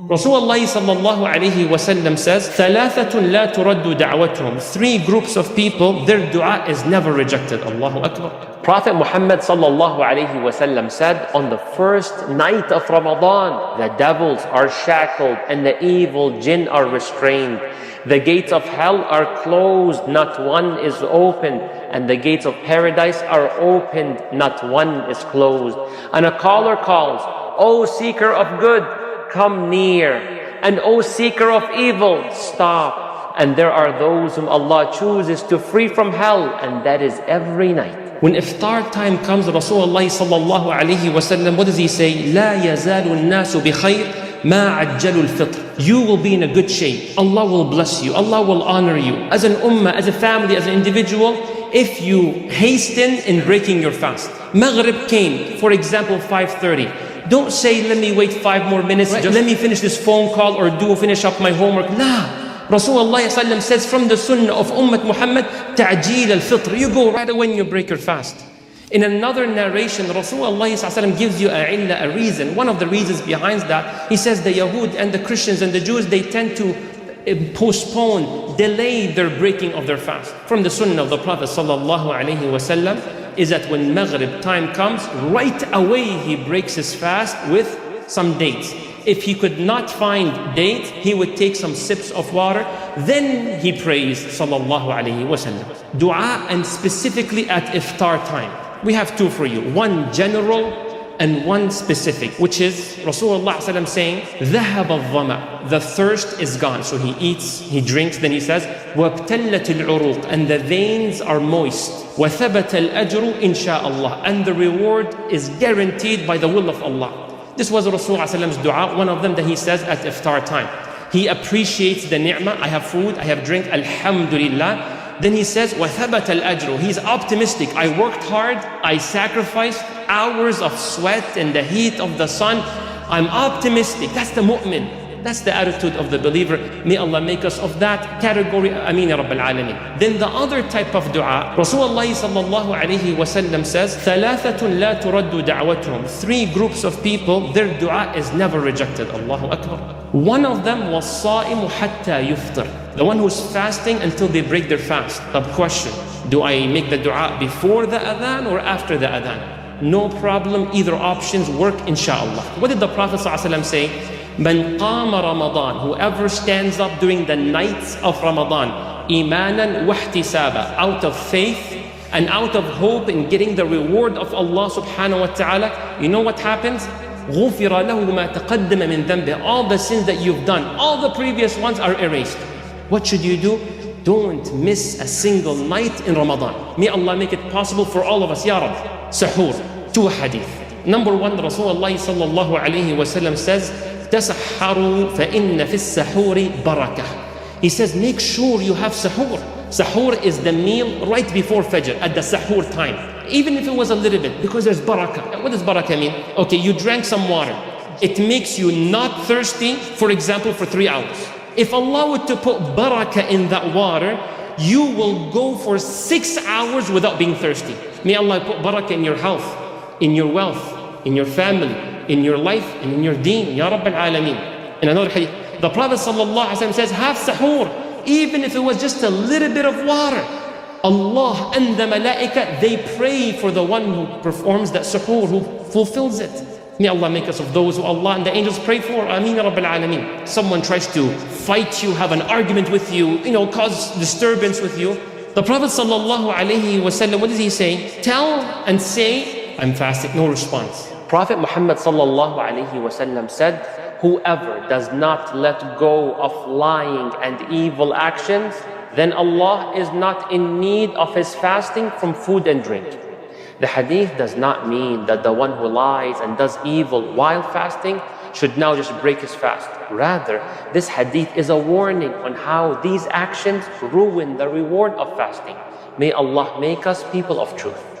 Rasulullah sallallahu alayhi wa sallam says, ثَلَاثَةٌ لَا تُرَدُّ دَعْوَتُهُم. 3 groups of people, their dua is never rejected. Allahu Akbar. Prophet Muhammad sallallahu alayhi wa sallam said, on the first night of Ramadan, the devils are shackled and the evil jinn are restrained. The gates of hell are closed, not one is opened, and the gates of paradise are opened, not one is closed. And a caller calls, O seeker of good, come near, and O seeker of evil, stop. And there are those whom Allah chooses to free from hell, and that is every night. When iftar time comes, Rasulullah sallallahu alayhi wa sallam, what does he say? لا يزال الناس بخير ما عجلوا الفطر. You will be in a good shape. Allah will bless you. Allah will honor you. As an ummah, as a family, as an individual, if you hasten in breaking your fast. Maghrib came, for example, 5:30. Don't say, let me wait 5 more minutes, just let me finish this phone call or finish up my homework. Nah. Rasulullah ﷺ says from the sunnah of Ummah Muhammad, ta'jeel al-fitr. You go right away when you break your fast. In another narration, Rasulullah ﷺ gives you a reason. One of the reasons behind that, he says the Yahud and the Christians and the Jews, they tend to postpone, delay their breaking of their fast. From the sunnah of the Prophet ﷺ is that when Maghrib time comes, right away he breaks his fast with some dates. If he could not find dates, he would take some sips of water, then he prays sallallahu alayhi wa sallam. Dua, and specifically at iftar time. We have 2 for you, one general and one specific, which is Rasulullah ﷺ saying, ذهب الظمأ, the thirst is gone. So he eats, he drinks, then he says, وابتلت العروق, and the veins are moist. وثبت الأجر إن شاء الله, and the reward is guaranteed by the will of Allah. This was Rasulullah's dua, one of them that he says at iftar time. He appreciates the ni'mah, I have food, I have drink, alhamdulillah. Then he says, وَثَبَتَ الْأَجْرُ. He's optimistic. I worked hard, I sacrificed hours of sweat and the heat of the sun. I'm optimistic. That's the mu'min. That's the attitude of the believer. May Allah make us of that category. Ameen ya Rabbil Alameen. Then the other type of dua, Rasulullah sallallahu alayhi wa sallam says, ثَلَاثَةٌ لَا تُرَدُّ دَعْوَتُهُم. 3 groups of people, their dua is never rejected. Allahu Akbar. One of them was صَائِمُ حَتَّى يُفْطِرُ. The one who's fasting until they break their fast. The question, do I make the dua before the adhan or after the adhan? No problem, either options work, inshallah. What did the Prophet ﷺ say? Man qama Ramadan, whoever stands up during the nights of Ramadan, imanan wahtisaba, out of faith and out of hope in getting the reward of Allah subhanahu wa ta'ala, you know what happens? غُفِرَ لَهُ مَا تَقَدَّمَ مِن ذَنْبِهِ. All the sins that you've done, all the previous ones are erased. What should you do? Don't miss a single night in Ramadan. May Allah make it possible for all of us, Ya Rabbi. Suhoor, 2 hadith. Number 1, Rasulullah sallallahu alayhi wa sallam says, تَسَحَّرُوا فَإِنَّ فِي السَّحُورِ بَرَكَةً. He says, make sure you have suhoor. Suhoor is the meal right before Fajr, at the suhoor time. Even if it was a little bit, because there's barakah. What does barakah mean? Okay, you drank some water. It makes you not thirsty, for example, for 3 hours. If Allah were to put barakah in that water, you will go for 6 hours without being thirsty. May Allah put barakah in your health, in your wealth, in your family, in your life, and in your deen. Ya Rabbil Alameen. In another hadith, the Prophet ﷺ says, have suhoor, even if it was just a little bit of water. Allah and the malaika, they pray for the one who performs that suhoor, who fulfills it. May Allah make us of those who Allah and the angels pray for. Ameen ya Rabbil Alameen. Someone tries to fight you, have an argument with you, cause disturbance with you. The Prophet ﷺ, what does he say? Tell and say, I'm fasting. No response. Prophet Muhammad ﷺ said, whoever does not let go of lying and evil actions, then Allah is not in need of his fasting from food and drink. The hadith does not mean that the one who lies and does evil while fasting should now just break his fast. Rather, this hadith is a warning on how these actions ruin the reward of fasting. May Allah make us people of truth.